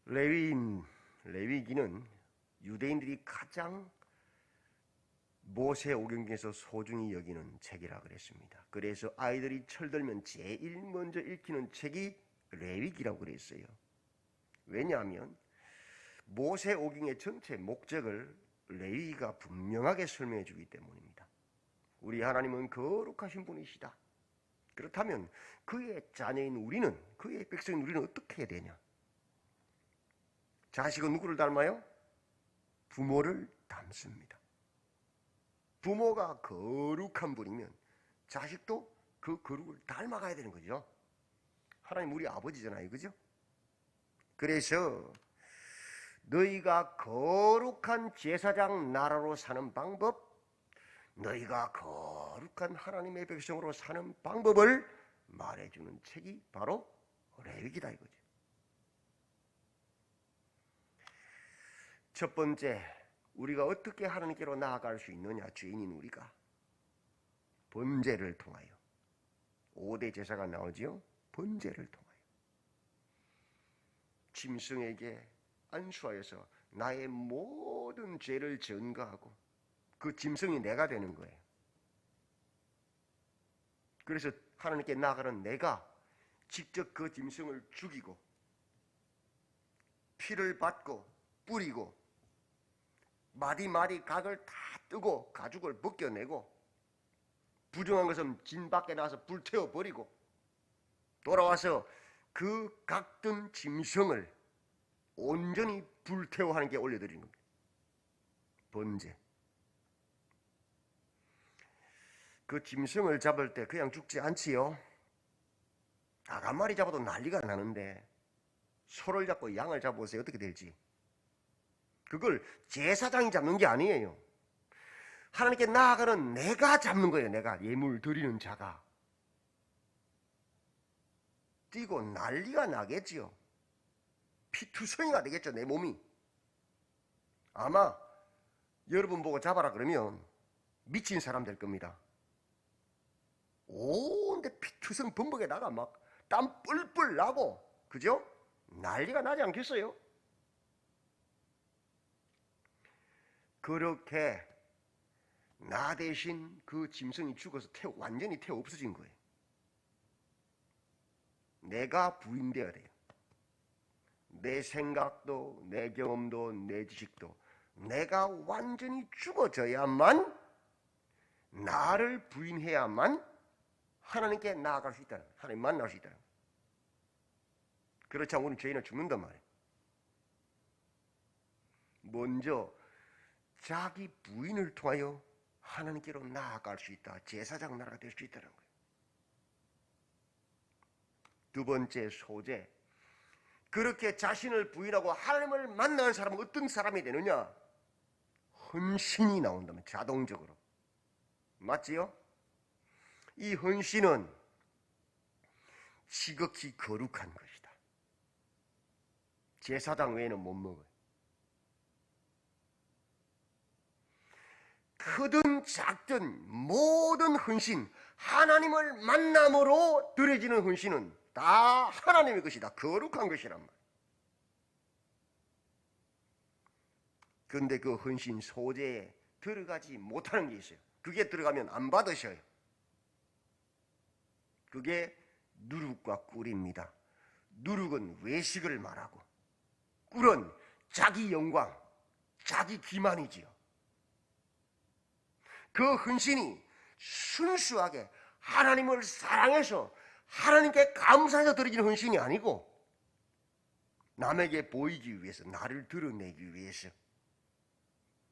레위기는 유대인들이 가장 모세오경에서 소중히 여기는 책이라 그랬습니다. 그래서 아이들이 철들면 제일 먼저 읽히는 책이 레위기라고 그랬어요. 왜냐하면 모세오경의 전체 목적을 레위기가 분명하게 설명해 주기 때문입니다. 우리 하나님은 거룩하신 분이시다. 그렇다면 그의 자녀인 우리는, 그의 백성인 우리는 어떻게 해야 되냐? 자식은 누구를 닮아요? 부모를 닮습니다. 부모가 거룩한 분이면 자식도 그 거룩을 닮아가야 되는 거죠. 하나님 우리 아버지잖아요. 그죠? 그래서 너희가 거룩한 제사장 나라로 사는 방법, 너희가 거룩한 하나님의 백성으로 사는 방법을 말해주는 책이 바로 레위기다 이거죠. 첫 번째, 우리가 어떻게 하나님께로 나아갈 수 있느냐? 죄인인 우리가 번제를 통하여, 5대 제사가 나오지요. 번제를 통하여 짐승에게 안수하여서 나의 모든 죄를 전가하고 그 짐승이 내가 되는 거예요. 그래서 하나님께 나아가는 내가 직접 그 짐승을 죽이고 피를 받고 뿌리고 마디마디 각을 다 뜨고 가죽을 벗겨내고 부정한 것은 진 밖에 나가서 불태워버리고 돌아와서 그 각든 짐승을 온전히 불태워 하나님께 올려드리는 겁니다. 번제. 그 짐승을 잡을 때 그냥 죽지 않지요. 닭 한 마리 잡아도 난리가 나는데 소를 잡고 양을 잡아보세요. 어떻게 될지. 그걸 제사장이 잡는 게 아니에요. 하나님께 나아가는 내가 잡는 거예요. 내가 예물 드리는 자가. 뛰고 난리가 나겠지요. 피투성이가 되겠죠. 내 몸이. 아마 여러분 보고 잡아라 그러면 미친 사람 될 겁니다. 온데 피투성 범벅에다가 막 땀 뿔뿔 나고, 그죠? 난리가 나지 않겠어요? 그렇게 나 대신 그 짐승이 죽어서 완전히 태워 없어진 거예요. 내가 부인되어야 돼요. 내 생각도, 내 경험도, 내 지식도 내가 완전히 죽어져야만, 나를 부인해야만 하나님께 나아갈 수 있다는 거예요. 하나님 만날 수 있다는 거예요. 그렇지 않으면 우리는 죄인은 죽는단 말이에요. 먼저 자기 부인을 통하여 하나님께로 나아갈 수 있다. 제사장 나라가 될 수 있다는 거예요. 두 번째 소재. 그렇게 자신을 부인하고 하나님을 만나는 사람은 어떤 사람이 되느냐? 헌신이 나온다면 자동적으로. 맞지요? 이 헌신은 지극히 거룩한 것이다. 제사장 외에는 못 먹어요. 크든 작든 모든 헌신, 하나님을 만남으로 드려지는 헌신은 다 하나님의 것이다. 거룩한 것이란 말이에요. 그런데 그 헌신 소재에 들어가지 못하는 게 있어요. 그게 들어가면 안 받으셔요. 그게 누룩과 꿀입니다. 누룩은 외식을 말하고 꿀은 자기 영광, 자기 기만이지요. 그 헌신이 순수하게 하나님을 사랑해서 하나님께 감사해서 드리는 헌신이 아니고 남에게 보이기 위해서, 나를 드러내기 위해서,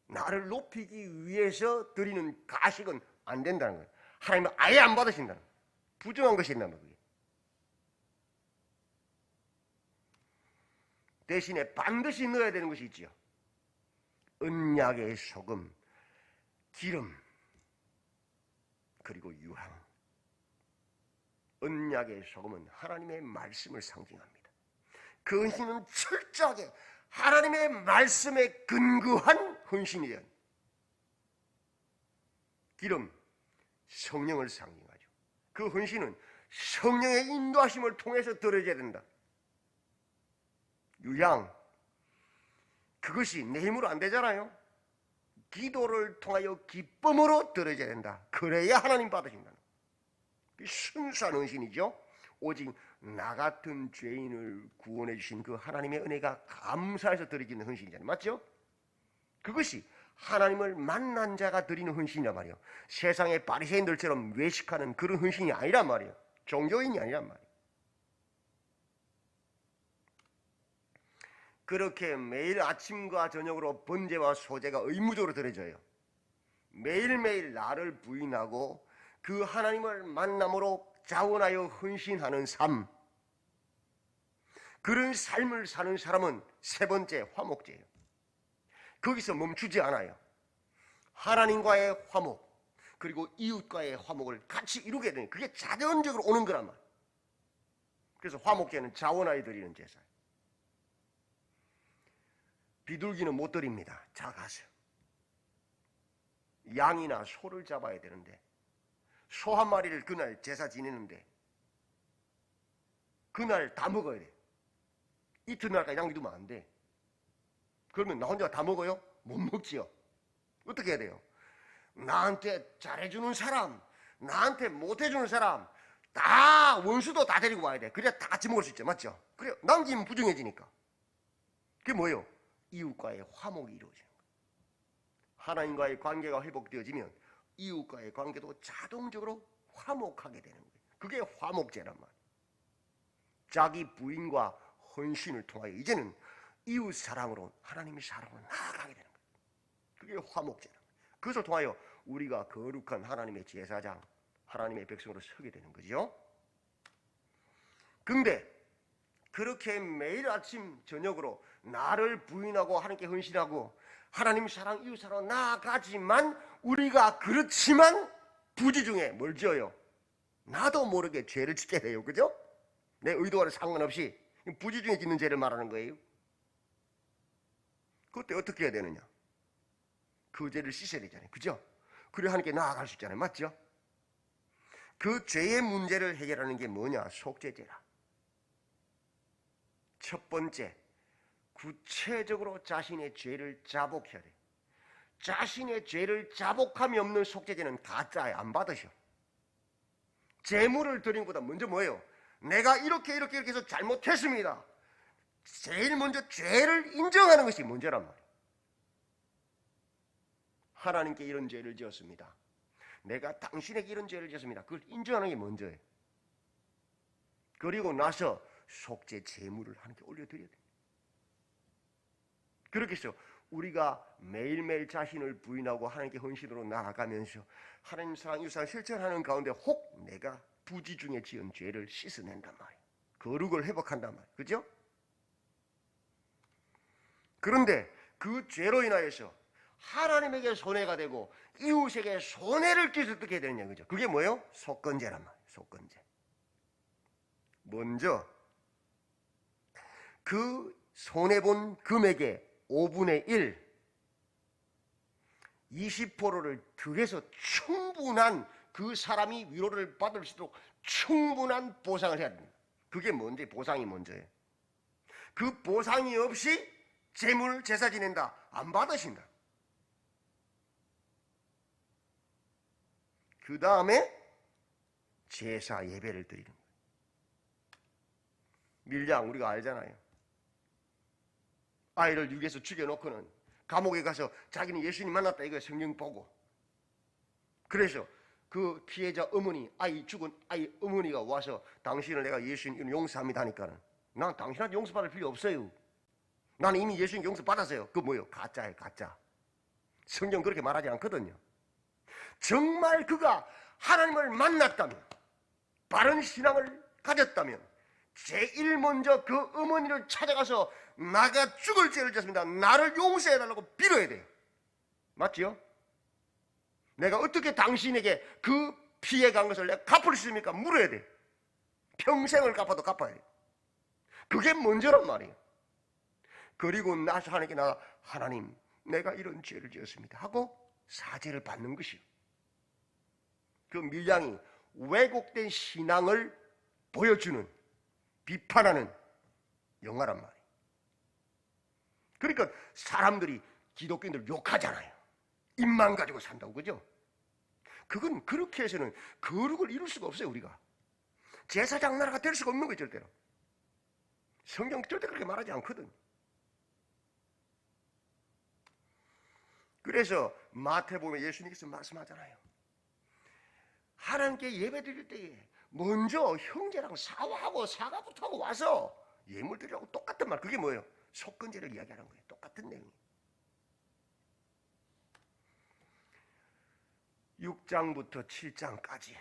나를 높이기 위해서 드리는 가식은 안 된다는 거예요. 하나님은 아예 안 받으신다는 거예요. 부정한 것이 있나 말이에요. 대신에 반드시 넣어야 되는 것이 있지요. 언약의 소금, 기름, 그리고 유향. 언약의 소금은 하나님의 말씀을 상징합니다. 그 헌신은 철저하게 하나님의 말씀에 근거한 헌신이 돼요. 기름, 성령을 상징하죠. 그 헌신은 성령의 인도하심을 통해서 드려져야 된다. 유향, 그것이 내 힘으로 안 되잖아요. 기도를 통하여 기쁨으로 드려져야 된다. 그래야 하나님 받으신다는 순수한 헌신이죠. 오직 나 같은 죄인을 구원해 주신 그 하나님의 은혜가 감사해서 드려지는 헌신이잖아요. 맞죠? 그것이 하나님을 만난 자가 드리는 헌신이란 말이에요. 세상의 바리새인들처럼 외식하는 그런 헌신이 아니란 말이에요. 종교인이 아니란 말이에요. 그렇게 매일 아침과 저녁으로 번제와 소제가 의무적으로 드려져요. 매일매일 나를 부인하고 그 하나님을 만남으로 자원하여 헌신하는 삶, 그런 삶을 사는 사람은 세 번째 화목제예요. 거기서 멈추지 않아요. 하나님과의 화목, 그리고 이웃과의 화목을 같이 이루게 되는, 그게 자연적으로 오는 거란 말이에요. 그래서 화목제는 자원하여 드리는 제사예요. 비둘기는 못 드립니다. 자, 가세요. 양이나 소를 잡아야 되는데 소 한 마리를 그날 제사 지내는데 그날 다 먹어야 돼. 이튿날까지 남겨두면 안 돼. 그러면 나 혼자 다 먹어요? 못 먹지요. 어떻게 해야 돼요? 나한테 잘해주는 사람, 나한테 못해주는 사람 다 원수도 다 데리고 와야 돼. 그래야 다 같이 먹을 수 있죠. 맞죠? 그래요. 남기면 부정해지니까. 그게 뭐예요? 이웃과의 화목이 이루어지는 거예요. 하나님과의 관계가 회복되어지면 이웃과의 관계도 자동적으로 화목하게 되는 거예요. 그게 화목제란 말이에요. 자기 부인과 헌신을 통하여 이제는 이웃 사랑으로 하나님의 사랑으로 나아가게 되는 거예요. 그게 화목제란 말이에요. 그것을 통하여 우리가 거룩한 하나님의 제사장, 하나님의 백성으로 서게 되는 거죠. 근데 그렇게 매일 아침 저녁으로 나를 부인하고 하나님께 헌신하고 하나님 사랑, 이웃 사랑으로 나아가지만 우리가 그렇지만 부지 중에 뭘 지어요? 나도 모르게 죄를 짓게 돼요. 그죠? 내 의도와는 상관없이 부지 중에 짓는 죄를 말하는 거예요. 그때 어떻게 해야 되느냐? 그 죄를 씻어야 되잖아요. 그죠? 그래 하나님께 나아갈 수 있잖아요. 맞죠? 그 죄의 문제를 해결하는 게 뭐냐? 속죄제라. 첫 번째, 구체적으로 자신의 죄를 자복해야 돼. 자신의 죄를 자복함이 없는 속죄제는 가짜야. 안 받으셔. 제물을 드리는 것보다 먼저 뭐예요? 내가 이렇게 해서 잘못했습니다. 제일 먼저 죄를 인정하는 것이 먼저란 말이에요. 하나님께 이런 죄를 지었습니다. 내가 당신에게 이런 죄를 지었습니다. 그걸 인정하는 게 먼저예요. 그리고 나서 속죄 제물을 하나님께 올려드려야 돼요. 그렇게 해서 우리가 매일매일 자신을 부인하고 하나님께 헌신으로 나아가면서 하나님 사랑, 이웃 사랑 실천하는 가운데 혹 내가 부지 중에 지은 죄를 씻어낸단 말이에요. 거룩을 회복한단 말이에요. 그죠? 그런데 그 죄로 인하여서 하나님에게 손해가 되고 이웃에게 손해를 끼쳐서 어떻게 해야 되느냐. 그죠? 그게 뭐예요? 속건제란 말이에요. 속건제. 먼저 그 손해본 금액의 5분의 1, 20%를 더해서 충분한 그 사람이 위로를 받을 수 있도록 충분한 보상을 해야 됩니다. 그게 뭔데? 보상이 먼저예요. 그 보상이 없이 재물 제사 지낸다. 안 받으신다. 그 다음에 제사 예배를 드리는 거예요. 밀양 우리가 알잖아요. 아이를 유괴해서 죽여놓고는 감옥에 가서 자기는 예수님 만났다 이거 성경 보고, 그래서 그 피해자 어머니, 죽은 아이 어머니가 와서 당신을 내가 예수님 용서합니다 하니까는 난 당신한테 용서받을 필요 없어요. 나는 이미 예수님 용서 받았어요. 그거 뭐예요? 가짜예요. 가짜. 성경 그렇게 말하지 않거든요. 정말 그가 하나님을 만났다면, 바른 신앙을 가졌다면 제일 먼저 그 어머니를 찾아가서 나가 죽을 죄를 지었습니다. 나를 용서해달라고 빌어야 돼요. 맞지요? 내가 어떻게 당신에게 그 피해간 것을 내가 갚을 수 있습니까? 물어야 돼. 평생을 갚아도 갚아야 돼. 그게 먼저란 말이에요. 그리고 나서 하나님께 나가 하나님 내가 이런 죄를 지었습니다 하고 사죄를 받는 것이요. 그 밀양이 왜곡된 신앙을 보여주는, 비판하는 영화란 말이에요. 그러니까 사람들이 기독교인들 욕하잖아요. 입만 가지고 산다고, 그죠? 그건 그렇게 해서는 거룩을 이룰 수가 없어요. 우리가 제사장 나라가 될 수가 없는 거예요. 절대로. 성경 절대 그렇게 말하지 않거든. 그래서 마태복음에 예수님께서 말씀하잖아요. 하나님께 예배 드릴 때에 먼저 형제랑 사과하고 사과부터 하고 와서 예물 드리라고 똑같은 말. 그게 뭐예요? 속건제를 이야기하는 거예요. 똑같은 내용이에요. 6장부터 7장까지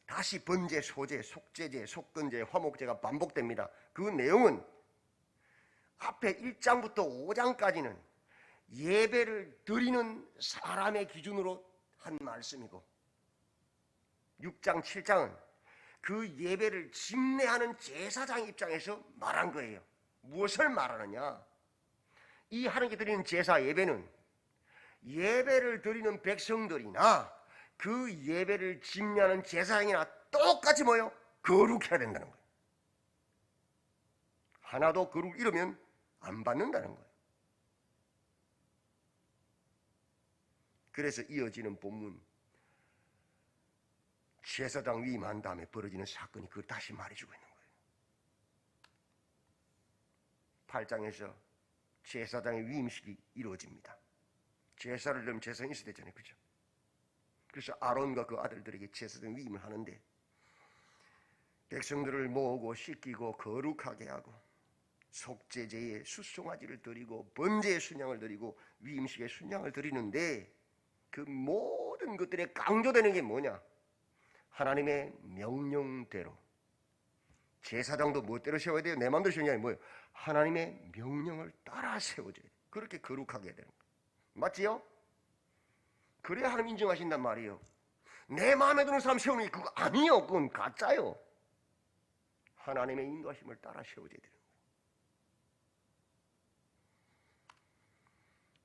다시 번제, 소제, 속제제, 속건제, 화목제가 반복됩니다. 그 내용은 앞에 1장부터 5장까지는 예배를 드리는 사람의 기준으로 한 말씀이고 6장, 7장은 그 예배를 집례하는 제사장 입장에서 말한 거예요. 무엇을 말하느냐? 이 하나님께 드리는 제사 예배는 예배를 드리는 백성들이나 그 예배를 집례하는 제사장이나 똑같이 뭐요? 거룩해야 된다는 거예요. 하나도 거룩 이루면 안 받는다는 거예요. 그래서 이어지는 본문 제사장 위임한 다음에 벌어지는 사건이 그걸 다시 말해주고 있는 거예요. 8장에서 제사장의 위임식이 이루어집니다. 제사를 드리면 제사장이 있어야 되잖아요. 그죠? 그래서 아론과 그 아들들에게 제사장 위임을 하는데 백성들을 모으고 씻기고 거룩하게 하고 속죄제에 숫송아지를 드리고 번제의 순양을 드리고 위임식의 순양을 드리는데 그 모든 것들에 강조되는 게 뭐냐? 하나님의 명령대로. 제사장도 무엇대로 세워야 돼요? 내 마음대로 세우는 게 아니라 뭐예요? 하나님의 명령을 따라 세워져야 돼요. 그렇게 거룩하게 해야 되는 거예요. 맞지요? 그래야 하나님 인정하신단 말이에요. 내 마음에 드는 사람 세우는 게 그거 아니에요. 그건 가짜요. 하나님의 인도하심을 따라 세워져야 되는 거예요.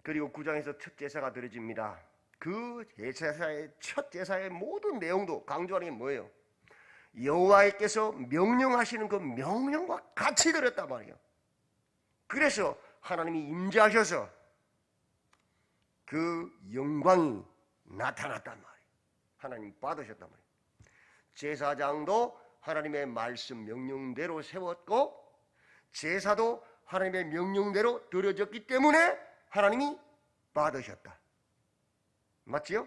그리고 9장에서 첫 제사가 드려집니다. 그 제사의 첫 제사의 모든 내용도 강조하는 게 뭐예요? 여호와께서 명령하시는 그 명령과 같이 드렸단 말이에요. 그래서 하나님이 임재하셔서 그 영광이 나타났단 말이에요. 하나님 받으셨단 말이에요. 제사장도 하나님의 말씀 명령대로 세웠고 제사도 하나님의 명령대로 드려졌기 때문에 하나님이 받으셨다. 맞지요?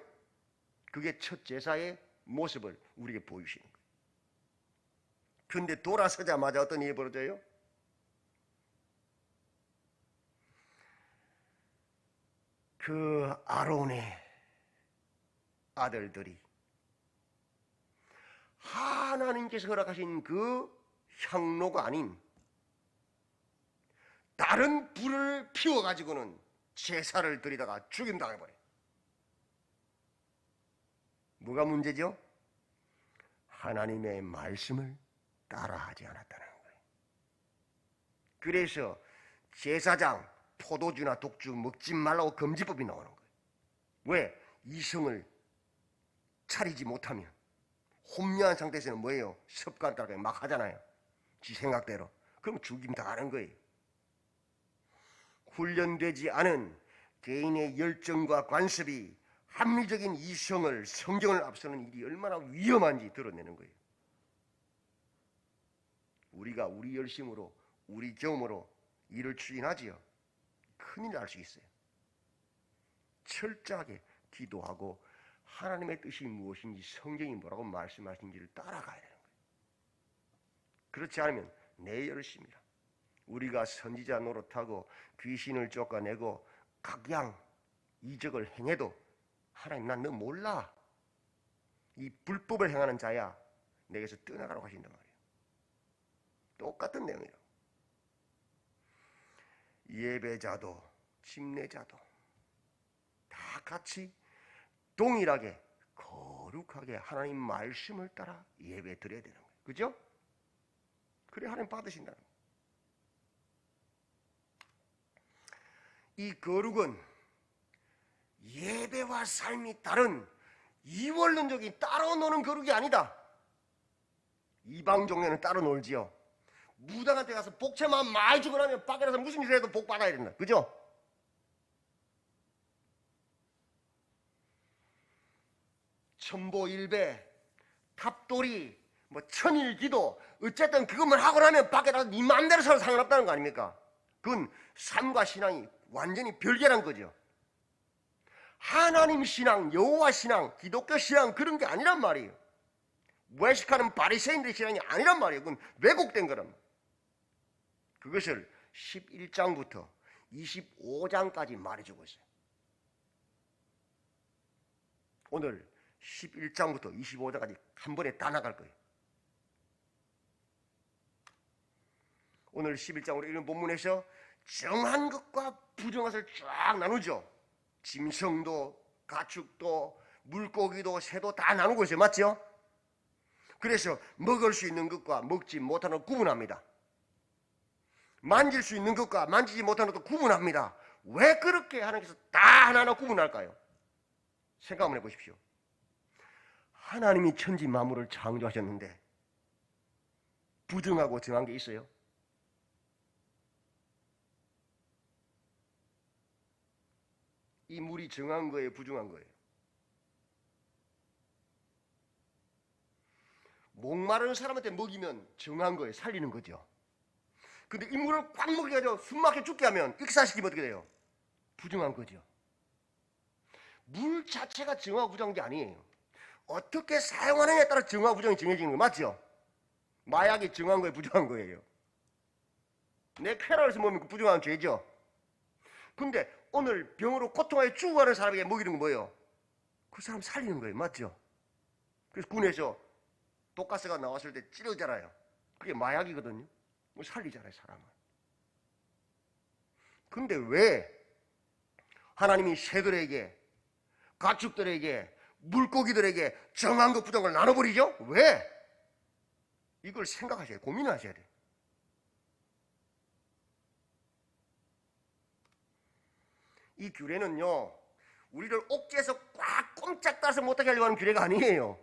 그게 첫 제사의 모습을 우리에게 보여주시는 거예요. 그런데 돌아서자마자 어떤 일이 벌어져요? 그 아론의 아들들이 하나님께서 허락하신 그 향로가 아닌 다른 불을 피워가지고는 제사를 드리다가 죽임당해버려요. 뭐가 문제죠? 하나님의 말씀을 따라하지 않았다는 거예요. 그래서 제사장 포도주나 독주 먹지 말라고 금지법이 나오는 거예요. 왜? 이성을 차리지 못하면 혼미한 상태에서는 뭐예요? 습관 따라 막 하잖아요. 지 생각대로. 그럼 죽임 당하는 거예요. 훈련되지 않은 개인의 열정과 관습이 합리적인 이성을 성경을 앞서는 일이 얼마나 위험한지 드러내는 거예요. 우리가 우리 열심으로 우리 경험으로 일을 추진하지요. 큰일 날 수 있어요. 철저하게 기도하고 하나님의 뜻이 무엇인지 성경이 뭐라고 말씀하신지를 따라가야 되는 거예요. 그렇지 않으면 내 열심이라 우리가 선지자 노릇하고 귀신을 쫓아내고 각양 이적을 행해도 하나님 난 너 몰라. 이 불법을 행하는 자야 내게서 떠나가라고 하신단 말이에요. 똑같은 내용이라고. 예배자도 집례자도 다 같이 동일하게 거룩하게 하나님 말씀을 따라 예배 드려야 되는 거예요. 그죠? 그래 하나님 받으신다는 거예요. 이 거룩은 예배와 삶이 다른 이원론적인 따로 노는 거룩이 아니다. 이방 종교는 따로 놀지요. 무당한테 가서 복채만 많이 주고 나면 밖에 나서 무슨 일을 해도 복 받아야 된다. 그죠? 천보일배, 탑돌이, 뭐 천일기도 어쨌든 그것만 하고 나면 밖에 나가서 네 마음대로 살아도 상관없다는 거 아닙니까? 그건 삶과 신앙이 완전히 별개란 거죠. 하나님 신앙, 여호와 신앙, 기독교 신앙 그런 게 아니란 말이에요. 외식하는 바리새인들의 신앙이 아니란 말이에요. 그건 왜곡된 거란 말이에요. 그것을 11장부터 25장까지 말해주고 있어요. 오늘 11장부터 25장까지 한 번에 다 나갈 거예요. 오늘 11장으로 읽은 본문에서 정한 것과 부정한 것을 쫙 나누죠. 짐승도 가축도 물고기도 새도 다 나누고 있어요. 맞죠? 그래서 먹을 수 있는 것과 먹지 못하는 것 구분합니다. 만질 수 있는 것과 만지지 못하는 것도 구분합니다. 왜 그렇게 하나님께서 다 하나하나 구분할까요? 생각 한번 해보십시오. 하나님이 천지 만물을 창조하셨는데 부정하고 정한 게 있어요? 이 물이 정한 거예요? 부정한 거예요? 목마른 사람한테 먹이면 정한 거예요. 살리는 거죠. 근데 이 물을 꽉 먹여가지고 숨막혀 죽게 하면 익사시키면 어떻게 돼요? 부정한 거죠. 물 자체가 정하고 부정한 게 아니에요. 어떻게 사용하느냐에 따라 정하고 부정이 정해지는 거 맞죠? 마약이 정한 거예요? 부정한 거예요? 내 쾌락에서 먹으면 부정한 죄죠. 근데 오늘 병으로 고통하여 죽어가는 사람에게 먹이는 건 뭐예요? 그 사람 살리는 거예요. 맞죠? 그래서 군에서 독가스가 나왔을 때 찌르잖아요. 그게 마약이거든요. 뭐 살리잖아요, 사람을. 근데 왜 하나님이 새들에게, 가축들에게, 물고기들에게 정한 것 부정한 걸 나눠버리죠? 왜? 이걸 생각하셔야 돼요. 고민하셔야 돼요. 이 규례는요, 우리를 옥죄해서 꽉 꼼짝 따라서 못하게 하려고 하는 규례가 아니에요.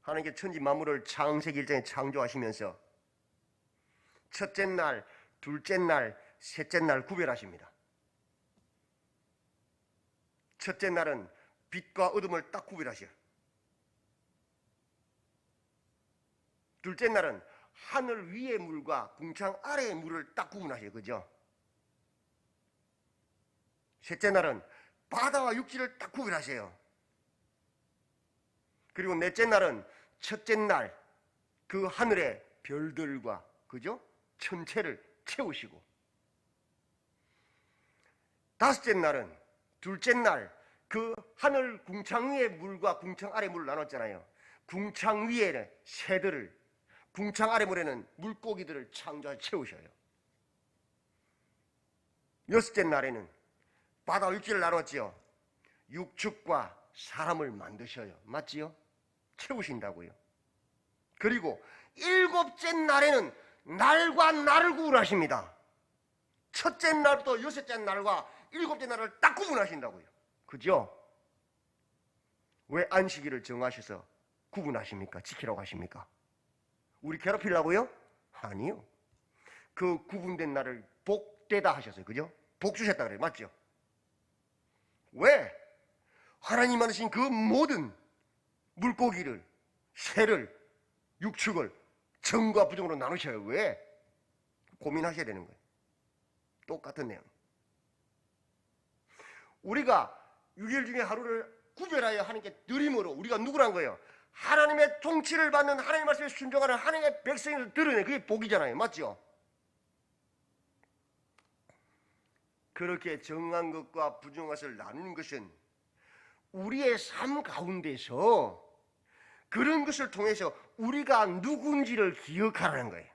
하나님께 천지 만물을 창세기 1장에 창조하시면서 첫째 날, 둘째 날, 셋째 날 구별하십니다. 첫째 날은 빛과 어둠을 딱 구별하셔요. 둘째 날은 하늘 위의 물과 궁창 아래의 물을 딱 구분하셔요. 그죠? 셋째 날은 바다와 육지를 딱 구별하세요. 그리고 넷째 날은 첫째 날 그 하늘의 별들과 그죠? 천체를 채우시고 다섯째 날은 둘째 날 그 하늘 궁창 위의 물과 궁창 아래 물을 나눴잖아요. 궁창 위에는 새들을 궁창 아래 물에는 물고기들을 창조해 채우셔요. 여섯째 날에는 바다와 육지를 나눴지요. 육축과 사람을 만드셔요. 맞지요? 채우신다고요. 그리고 일곱째 날에는 날과 날을 구분하십니다. 첫째 날부터 여섯째 날과 일곱째 날을 딱 구분하신다고요. 그죠? 왜 안식일을 정하셔서 구분하십니까? 지키라고 하십니까? 우리 괴롭히려고요? 아니요. 그 구분된 날을 복되다 하셨어요. 그죠? 복 주셨다 그래요. 맞죠? 왜? 하나님 만드신 그 모든 물고기를, 새를, 육축을 정과 부정으로 나누셔요. 왜? 고민하셔야 되는 거예요. 똑같은 내용. 우리가 6일 중에 하루를 구별하여 하나님께 드림으로 우리가 누구란 거예요? 하나님의 통치를 받는 하나님의 말씀에 순종하는 하나님의 백성에서 드러내. 그게 복이잖아요. 맞죠? 그렇게 정한 것과 부정한 것을 나누는 것은 우리의 삶 가운데서 그런 것을 통해서 우리가 누군지를 기억하라는 거예요.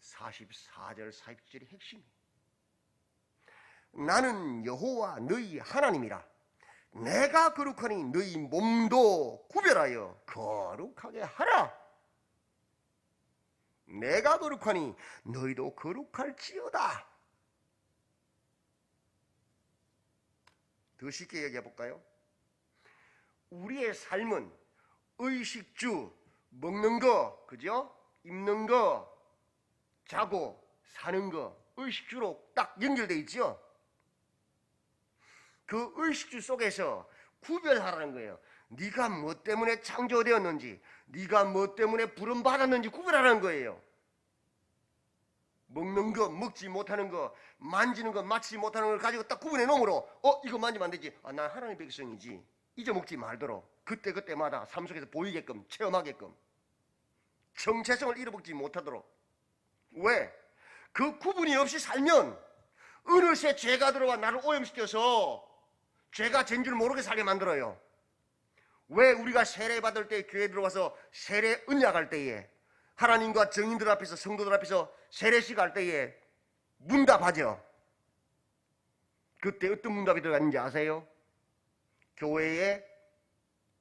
44절 47절의 핵심이에요. 나는 여호와 너희 하나님이라. 내가 거룩하니 너희 몸도 구별하여 거룩하게 하라. 내가 거룩하니 너희도 거룩할지어다. 더 쉽게 얘기해 볼까요? 우리의 삶은 의식주, 먹는 거, 그죠? 입는 거, 자고 사는 거, 의식주로 딱 연결되어 있죠? 그 의식주 속에서 구별하라는 거예요. 네가 뭐 때문에 창조되었는지, 네가 뭐 때문에 부름받았는지 구별하라는 거예요. 먹는 거, 먹지 못하는 거, 만지는 거, 맡지 못하는 걸 가지고 딱 구분해 놓으므로 이거 만지면 안 되지. 난 하나님의 백성이지. 잊어먹지 말도록 그때그때마다 삶 속에서 보이게끔 체험하게끔 정체성을 잃어먹지 못하도록. 왜? 그 구분이 없이 살면 어느새 죄가 들어와 나를 오염시켜서 죄가 된 줄 모르게 살게 만들어요. 왜 우리가 세례받을 때 교회 들어가서 세례 은약할 때에 하나님과 정인들 앞에서 성도들 앞에서 세례식 할 때에 문답하죠. 그때 어떤 문답이 들어갔는지 아세요? 교회의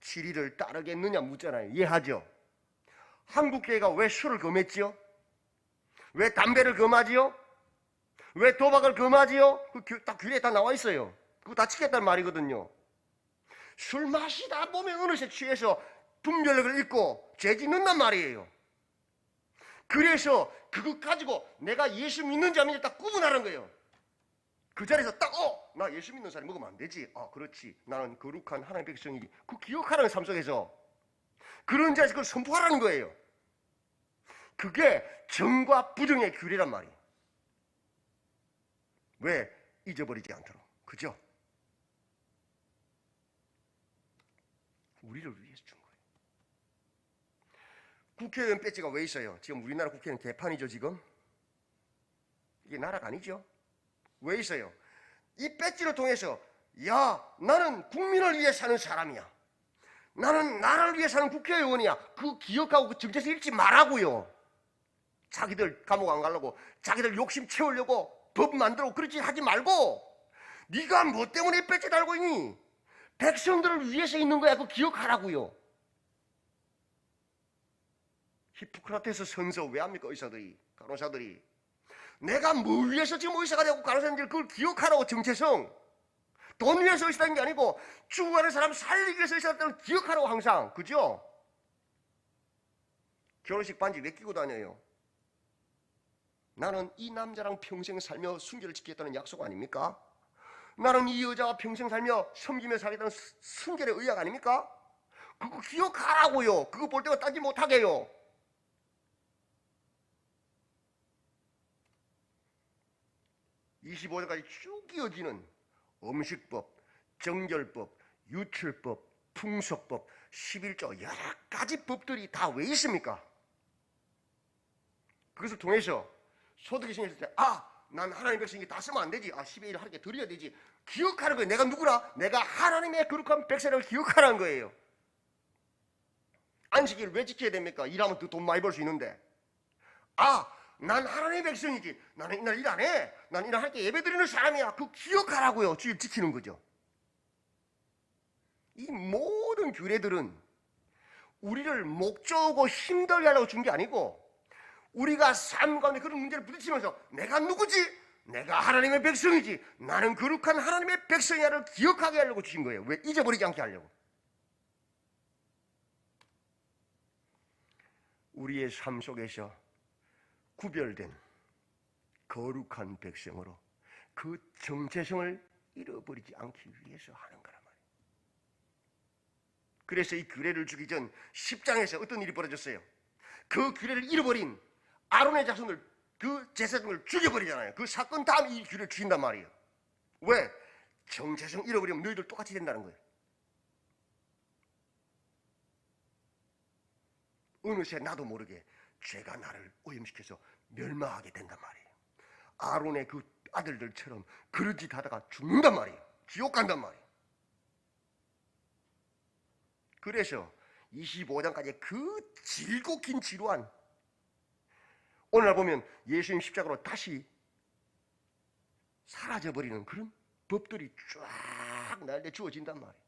진리를 따르겠느냐 묻잖아요. 이해하죠? 한국 교회가 왜 술을 금했지요? 왜 담배를 금하지요? 왜 도박을 금하지요? 딱 규례에 다 나와 있어요. 그거 다 지켰단 말이거든요. 술 마시다 보면 어느새 취해서 분별력을 잃고 죄 짓는단 말이에요. 그래서 그것 가지고 내가 예수 믿는지 안 믿는지 딱 구분하는 거예요. 그 자리에서 딱 나 예수 믿는 사람이 먹으면 안 되지. 그렇지. 나는 거룩한 하나님의 백성이지. 그 기억하라는 삶 속에서 그런 자리에서 그걸 선포하라는 거예요. 그게 정과 부정의 규례란 말이에요. 왜? 잊어버리지 않도록. 그죠? 우리를 위해서 준 거예요. 국회의원 배지가 왜 있어요? 지금 우리나라 국회는 개판이죠, 지금? 이게 나라가 아니죠? 왜 있어요? 이 배지를 통해서 나는 국민을 위해 사는 사람이야. 나는 나라를 위해 사는 국회의원이야. 그거 기억하고 그 정체성 잃지 말라고요. 자기들 감옥 안 가려고, 자기들 욕심 채우려고 법 만들고 그러지 하지 말고 네가 뭐 때문에 배지 달고 있니? 백성들을 위해서 있는 거야. 그거 기억하라고요. 히포크라테스 선서 왜 합니까? 의사들이, 간호사들이. 내가 뭐 위해서 지금 의사가 되고 간호사인지 그걸 기억하라고. 정체성. 돈 위해서 의사라는 게 아니고 죽어가는 사람 살리기 위해서 의사라는 걸 기억하라고. 항상. 그죠? 결혼식 반지 왜 끼고 다녀요? 나는 이 남자랑 평생 살며 순결을 지키겠다는 약속 아닙니까? 나는 이 여자와 평생 살며 섬기며 살겠다는 순결의 의약 아닙니까? 그거 기억하라고요. 그거 볼 때가 따지 못하게요. (25절까지) 쭉 이어지는 음식법, 정결법, 유출법, 풍속법, 11조 여러 가지 법들이 다 왜 있습니까? 그것을 통해서 소득이 생겼을 때 난 하나님의 백성이 다 쓰면 안 되지. 12일 하루에 드려야 되지. 기억하는 거예요. 내가 누구라? 내가 하나님의 거룩한 백성을 기억하라는 거예요. 안식일을 왜 지켜야 됩니까? 일하면 더 돈 많이 벌 수 있는데. 난 하나님의 백성이지. 나는 이날 일 안 해. 난 이날 할 때 예배 드리는 사람이야. 그거 기억하라고요. 주일 지키는 거죠. 이 모든 규례들은 우리를 목조고 힘들게 하려고 준 게 아니고 우리가 삶 가운데 그런 문제를 부딪히면서 내가 누구지? 내가 하나님의 백성이지. 나는 거룩한 하나님의 백성이야를 기억하게 하려고 주신 거예요. 왜? 잊어버리지 않게 하려고. 우리의 삶 속에서 구별된 거룩한 백성으로 그 정체성을 잃어버리지 않기 위해서 하는 거란 말이에요. 그래서 이 규례를 주기 전 10장에서 어떤 일이 벌어졌어요? 그 규례를 잃어버린 아론의 자손을, 그 제사장을 죽여버리잖아요. 그 사건 다음에 이 규례를 주신단 말이에요. 왜? 정체성 잃어버리면 너희들 똑같이 된다는 거예요. 어느새 나도 모르게 죄가 나를 오염시켜서 멸망하게 된단 말이에요. 아론의 그 아들들처럼 그런 짓 하다가 죽는단 말이에요. 지옥 간단 말이에요. 그래서 25장까지 그 길고 긴 지루한, 오늘날 보면 예수님 십자가로 다시 사라져버리는 그런 법들이 쫙 날려 주어진단 말이에요.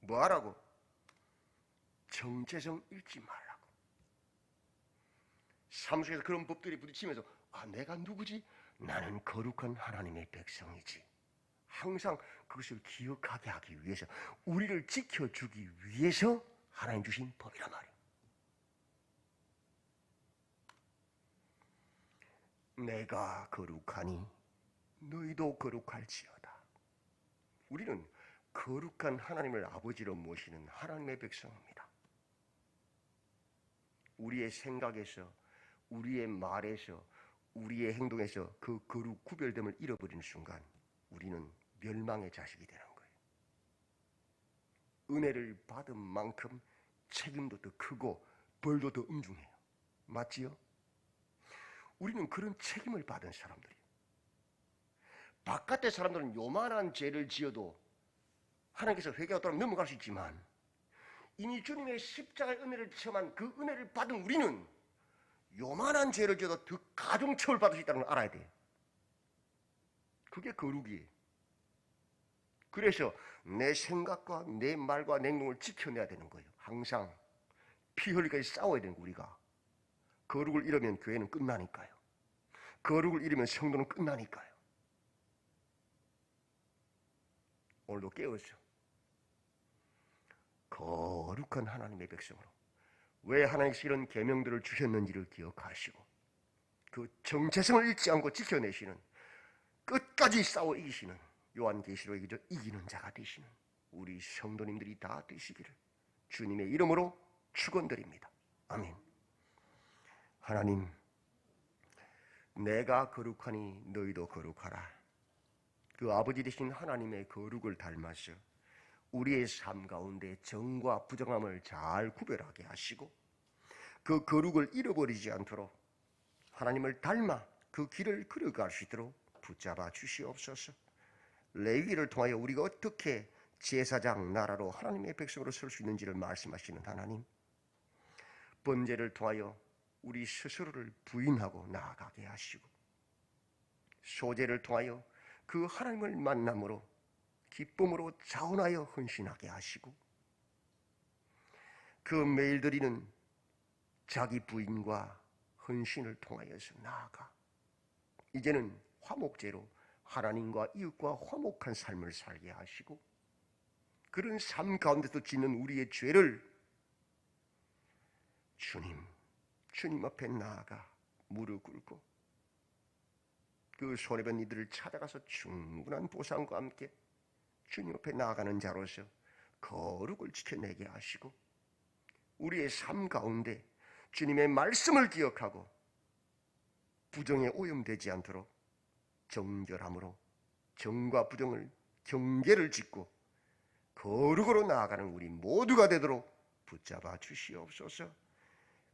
뭐 하라고? 정체성 잃지 말라고. 삶 속에서 그런 법들이 부딪히면서 내가 누구지? 나는 거룩한 하나님의 백성이지. 항상 그것을 기억하게 하기 위해서, 우리를 지켜주기 위해서 하나님 주신 법이란 말이에요. 내가 거룩하니 너희도 거룩할지어다. 우리는 거룩한 하나님을 아버지로 모시는 하나님의 백성입니다. 우리의 생각에서, 우리의 말에서, 우리의 행동에서 그 거룩 구별됨을 잃어버리는 순간 우리는 멸망의 자식이 되는 거예요. 은혜를 받은 만큼 책임도 더 크고 벌도 더 엄중해요. 맞지요? 우리는 그런 책임을 받은 사람들이에요. 바깥의 사람들은 요만한 죄를 지어도 하나님께서 회개하도록 넘어갈 수 있지만, 이미 주님의 십자가의 은혜를 체험한 그 은혜를 받은 우리는 요만한 죄를 지어도 더 가중처벌 받을 수 있다는 걸 알아야 돼요. 그게 거룩이에요. 그래서 내 생각과 내 말과 내 행동을 지켜내야 되는 거예요. 항상 피 흘리기까지 싸워야 되는 거예요. 우리가 거룩을 잃으면 교회는 끝나니까요. 거룩을 잃으면 성도는 끝나니까요. 오늘도 깨어서 거룩한 하나님의 백성으로, 왜 하나님께서 이런 계명들을 주셨는지를 기억하시고 그 정체성을 잃지 않고 지켜내시는, 끝까지 싸워 이기시는, 요한계시록에 이기는 자가 되시는 우리 성도님들이 다 되시기를 주님의 이름으로 축원드립니다. 아멘. 하나님, 내가 거룩하니 너희도 거룩하라. 그 아버지 되신 하나님의 거룩을 닮아서 우리의 삶 가운데 정과 부정함을 잘 구별하게 하시고 그 거룩을 잃어버리지 않도록 하나님을 닮아 그 길을 걸어갈 수 있도록 붙잡아 주시옵소서. 레위기를 통하여 우리가 어떻게 제사장 나라로 하나님의 백성으로 설 수 있는지를 말씀하시는 하나님, 번제를 통하여 우리 스스로를 부인하고 나아가게 하시고, 소제를 통하여 그 하나님을 만남으로 기쁨으로 자원하여 헌신하게 하시고, 그 매일 드리는 자기 부인과 헌신을 통하여서 나아가 이제는 화목제로 하나님과 이웃과 화목한 삶을 살게 하시고, 그런 삶 가운데서 짓는 우리의 죄를 주님 앞에 나아가 무릎 꿇고 그 손해본 이들을 찾아가서 충분한 보상과 함께 주님 앞에 나아가는 자로서 거룩을 지켜내게 하시고, 우리의 삶 가운데 주님의 말씀을 기억하고 부정에 오염되지 않도록 정결함으로 정과 부정을 경계를 짓고 거룩으로 나아가는 우리 모두가 되도록 붙잡아 주시옵소서.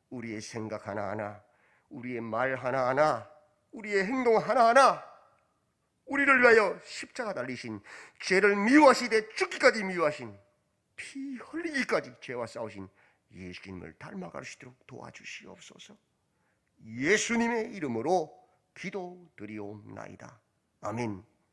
우리의 생각 하나하나, 우리의 말 하나하나, 우리의 행동 하나하나, 우리를 위하여 십자가 달리신, 죄를 미워하시되 죽기까지 미워하신, 피 흘리기까지 죄와 싸우신 예수님을 닮아갈 수 있도록 도와주시옵소서. 예수님의 이름으로 기도드리옵나이다. 아멘.